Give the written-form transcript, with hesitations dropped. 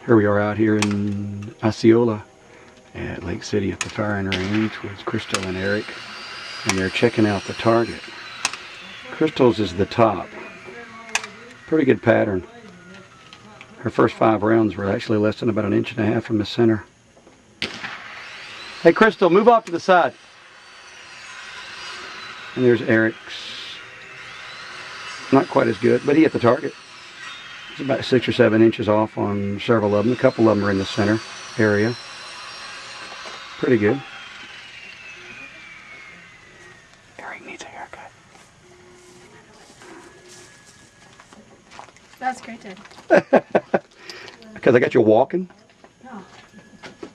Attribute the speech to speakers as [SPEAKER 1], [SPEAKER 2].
[SPEAKER 1] Here we are out here in Osceola at Lake City at the firing range with Krystal and Eric, and they're checking out the target. Krystal's is the top. Pretty good pattern. Her first 5 rounds were actually less than about 1.5 inches from the center. Hey Krystal, move off to the side. And there's Eric's. Not quite as good, but he hit the target. It's about 6 or 7 inches off on several of them. A couple of them are in the center area. Pretty good. Eric needs a haircut.
[SPEAKER 2] That's great, Ted.
[SPEAKER 1] Because I got you walking.